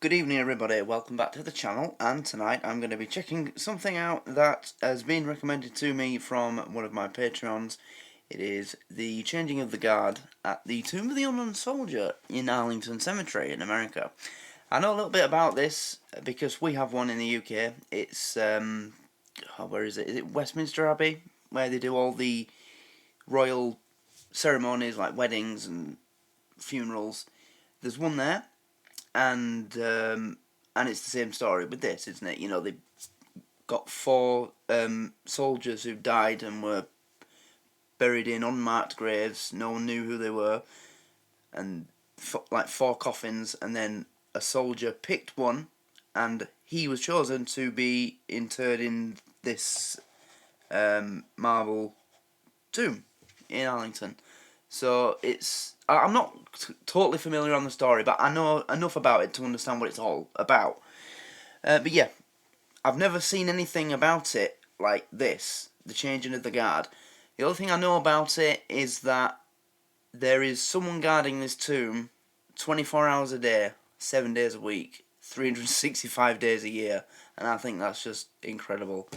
Good evening everybody, welcome back to the channel, and tonight I'm going to be checking something out that has been recommended to me from one of my Patreons. It is the changing of the guard at the Tomb of the Unknown Soldier in Arlington Cemetery in America. I know a little bit about this because we have one in the UK. It's, where is it? Is it Westminster Abbey? Where they do all the royal ceremonies like weddings and funerals. There's one there. And it's the same story with this, isn't it? You know, they got four soldiers who died and were buried in unmarked graves. No one knew who they were, and like four coffins. And then a soldier picked one, and he was chosen to be interred in this marble tomb in Arlington. So I'm not totally familiar on the story, but I know enough about it to understand what it's all about. But yeah, I've never seen anything about it like this, the changing of the guard. The other thing I know about it is that there is someone guarding this tomb 24 hours a day, 7 days a week, 365 days a year, and I think that's just incredible.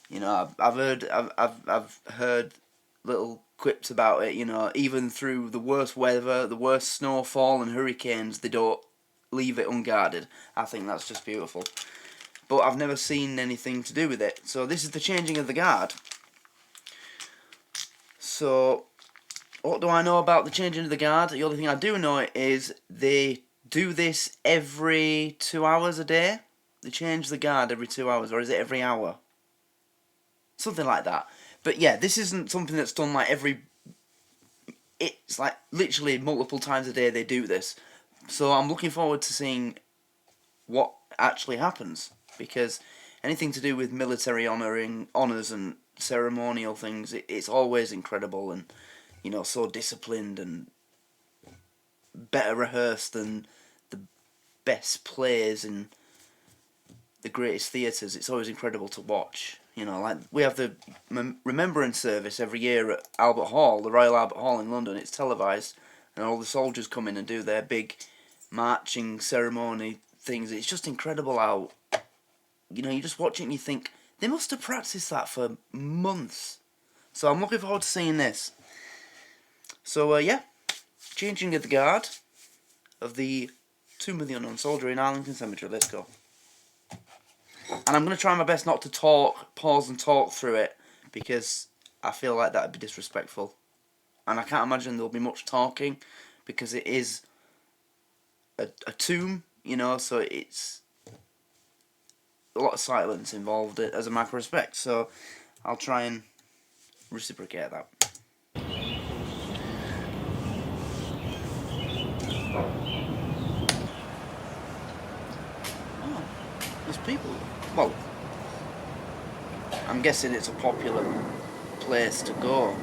You know, I've heard little quips about it, you know, even through the worst weather, the worst snowfall and hurricanes, they don't leave it unguarded. I think that's just beautiful. But I've never seen anything to do with it. So this is the changing of the guard. So, what do I know about the changing of the guard? The only thing I do know is they do this every 2 hours a day. They change the guard every 2 hours, or is it every hour? Something like that. But yeah, this isn't something that's done like it's like literally multiple times a day they do this. So I'm looking forward to seeing what actually happens, because anything to do with military honours and ceremonial things, it's always incredible and, you know, so disciplined and better rehearsed than the best plays in the greatest theatres. It's always incredible to watch. You know, like we have the remembrance service every year at Albert Hall, the Royal Albert Hall in London. It's televised, and all the soldiers come in and do their big marching ceremony things. It's just incredible how, you know, you just watch it and you think, they must have practiced that for months. So I'm looking forward to seeing this. So, yeah, changing of the guard of the Tomb of the Unknown Soldier in Arlington Cemetery. Let's go. And I'm going to try my best not to pause and talk through it, because I feel like that would be disrespectful. And I can't imagine there'll be much talking, because it is a tomb, you know, so it's a lot of silence involved as a matter of respect. So I'll try and reciprocate that. Oh, there's people. Well, I'm guessing it's a popular place to go.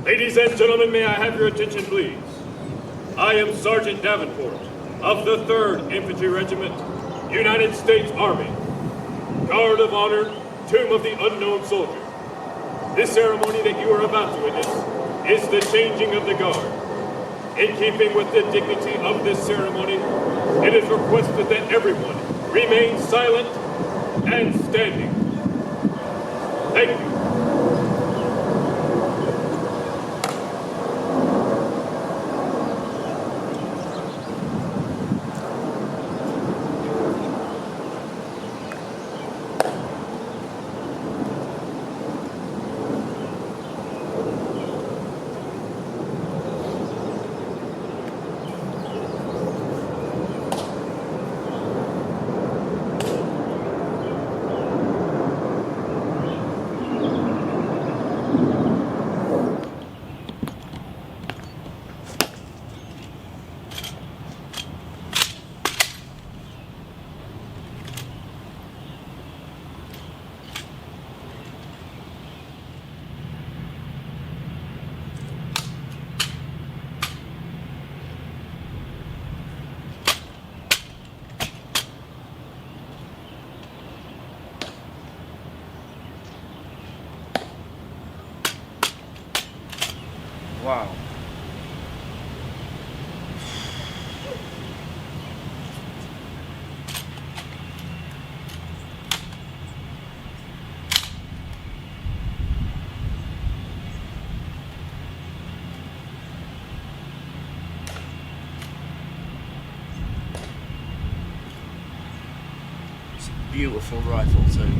Ladies and gentlemen, may I have your attention, please? I am Sergeant Davenport of the 3rd Infantry Regiment, United States Army. Guard of Honor, Tomb of the Unknown Soldier. This ceremony that you are about to witness is the changing of the guard. In keeping with the dignity of this ceremony, it is requested that everyone remain silent and standing. Thank you. Wow. It's a beautiful rifle too.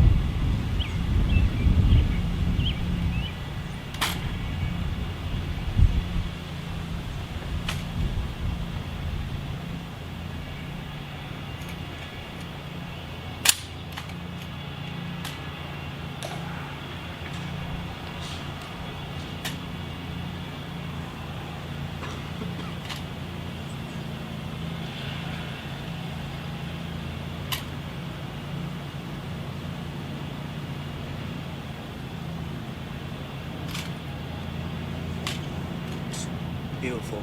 Beautiful.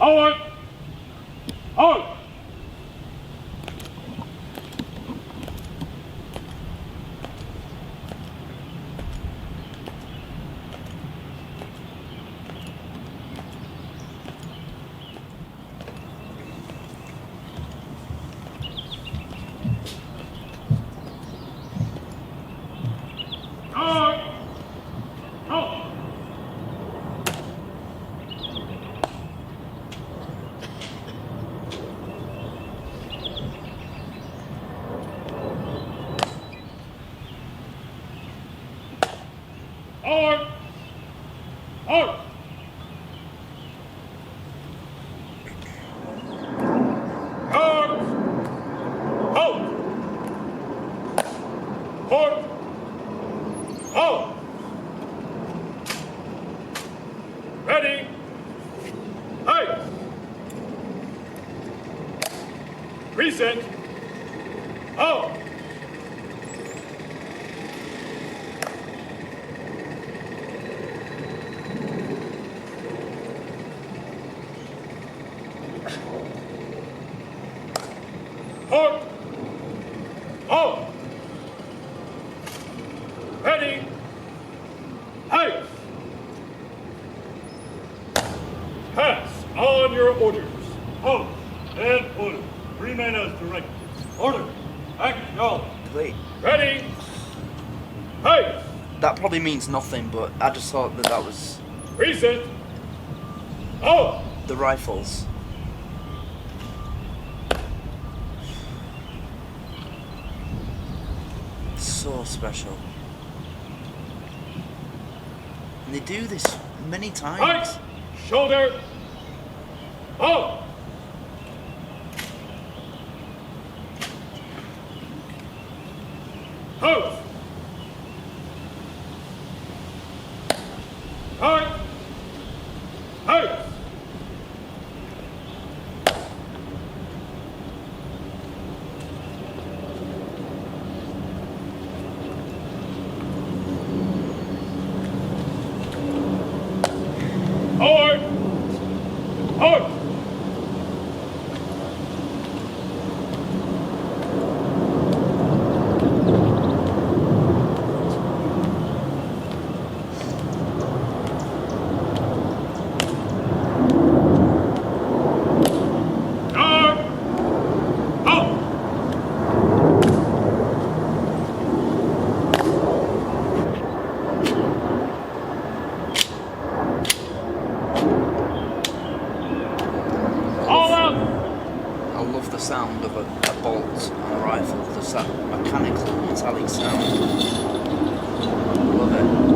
Holland! Holland! Present. Oh! Port! Oh! Ready! Height! Pass on your orders. Halt! And order. 3 men as directed. Order. Action. All. Wait. Ready! Height! That probably means nothing, but I just thought that that was Present. Oh! the rifles. So special. And they do this many times. Height! Shoulder! Oh! Post! Height! Height! Forward! Forward! sound of a bolt on a rifle, just that mechanical, metallic sound. Love it.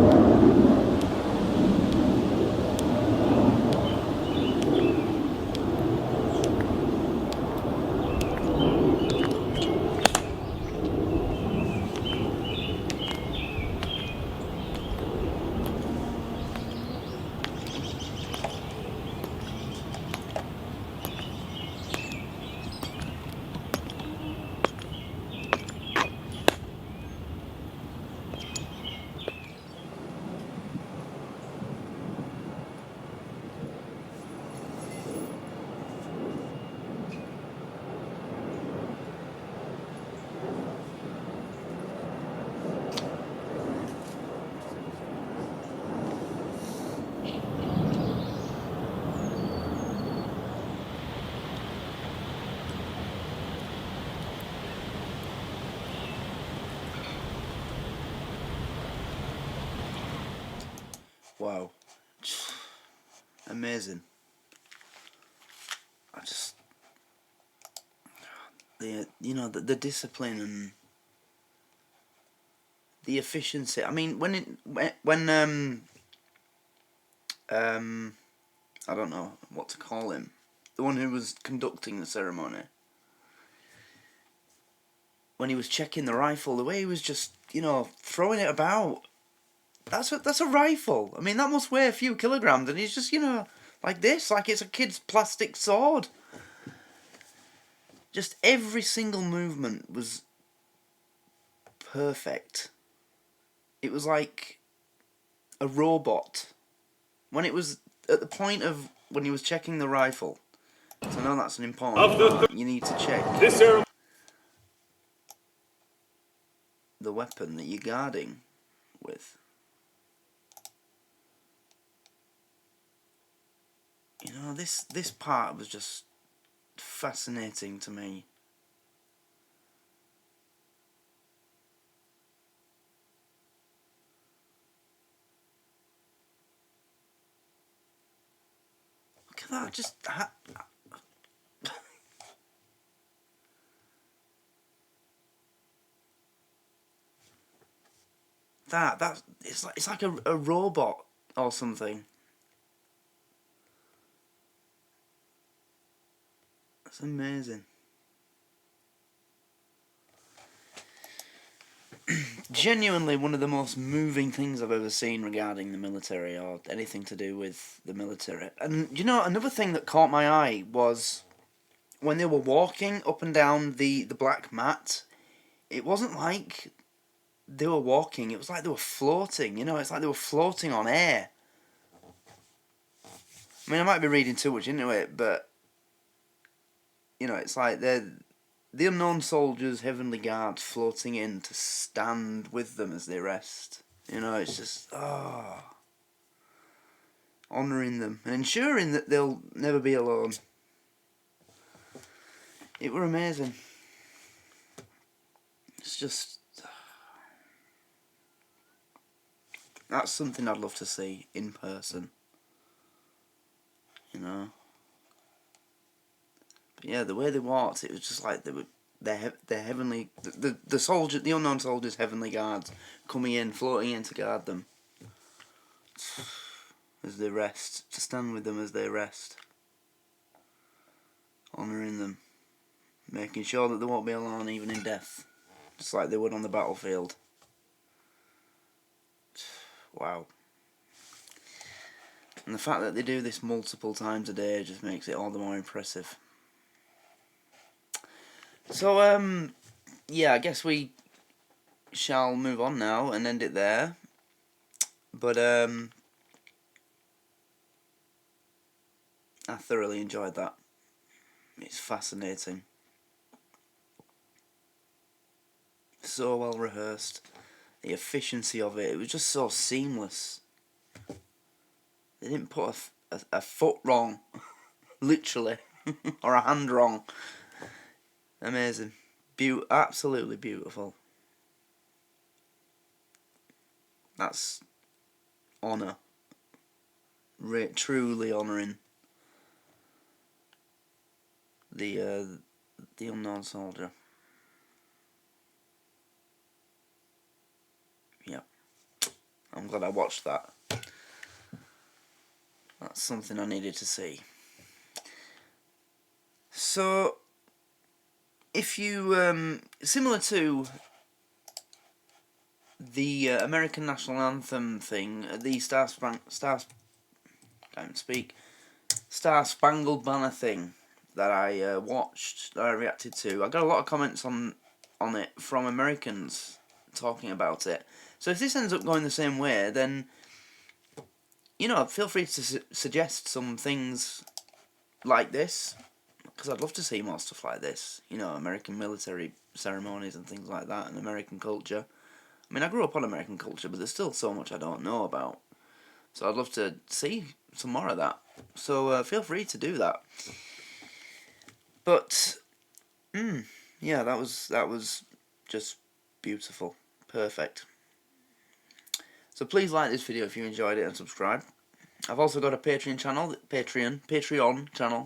Wow, amazing. I just, the discipline and the efficiency. I mean, when I don't know what to call him, the one who was conducting the ceremony, when he was checking the rifle, the way he was just, throwing it about. That's a rifle. I mean, that must weigh a few kilograms, and he's just, like this, like it's a kid's plastic sword. Just every single movement was perfect. It was like a robot. When it was at the point of when he was checking the rifle, so I know that's an important part. You need to check the weapon that you're guarding with. This part was just fascinating to me. Look at that, just that it's like a robot or something. That's amazing. Genuinely one of the most moving things I've ever seen regarding the military or anything to do with the military. And another thing that caught my eye was when they were walking up and down the black mat, it wasn't like they were walking, it was like they were floating, it's like they were floating on air. I mean, I might be reading too much into it, but it's like they're the unknown soldiers, heavenly guards floating in to stand with them as they rest. It's just, honouring them and ensuring that they'll never be alone. It were amazing. It's just, that's something I'd love to see in person. But yeah, the way they walked, it was just like they're heavenly, the soldier, the unknown soldiers, heavenly guards coming in, floating in to guard them as they rest, to stand with them as they rest, honouring them, making sure that they won't be alone even in death, just like they would on the battlefield. Wow. And the fact that they do this multiple times a day just makes it all the more impressive. So, yeah, I guess we shall move on now and end it there. But, I thoroughly enjoyed that. It's fascinating. So well rehearsed. The efficiency of it, it was just so seamless. They didn't put a foot wrong, literally, or a hand wrong. Amazing. Absolutely beautiful. That's honour. Truly honouring the The Unknown Soldier. Yep. I'm glad I watched that. That's something I needed to see. So, if you, similar to the American National Anthem thing, the Star Spangled Banner thing that I watched, that I reacted to, I got a lot of comments on it from Americans talking about it. So if this ends up going the same way, then, you know, feel free to suggest some things like this, because I'd love to see more stuff like this. You know, American military ceremonies and things like that, and American culture. I mean, I grew up on American culture, but there's still so much I don't know about. So I'd love to see some more of that. So feel free to do that. But, yeah, that was just beautiful. Perfect. So please like this video if you enjoyed it and subscribe. I've also got a Patreon channel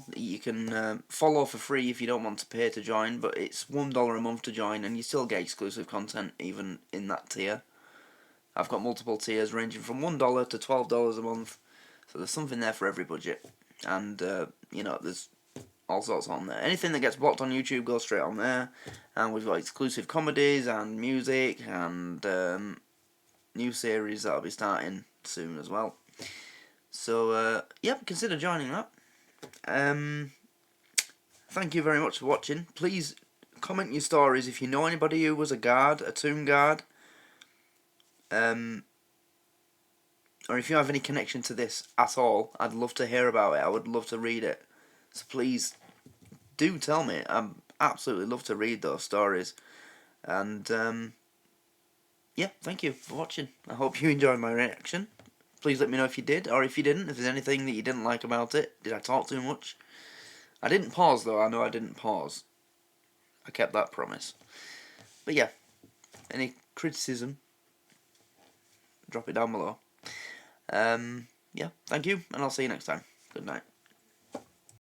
that you can follow for free if you don't want to pay to join, but it's $1 a month to join, and you still get exclusive content even in that tier. I've got multiple tiers ranging from $1 to $12 a month, so there's something there for every budget, and you know, there's all sorts on there. Anything that gets blocked on YouTube goes straight on there, and we've got exclusive comedies and music and new series that'll be starting soon as well. So, yep, consider joining that. Thank you very much for watching. Please comment your stories if you know anybody who was a guard, a tomb guard, or if you have any connection to this at all. I'd love to hear about it. I would love to read it. So please do tell me. I'd absolutely love to read those stories. And, yeah, thank you for watching. I hope you enjoyed my reaction. Please let me know if you did, or if you didn't, if there's anything that you didn't like about it. Did I talk too much? I didn't pause, though. I know I didn't pause. I kept that promise. But yeah, any criticism, drop it down below. Yeah, thank you, and I'll see you next time. Good night.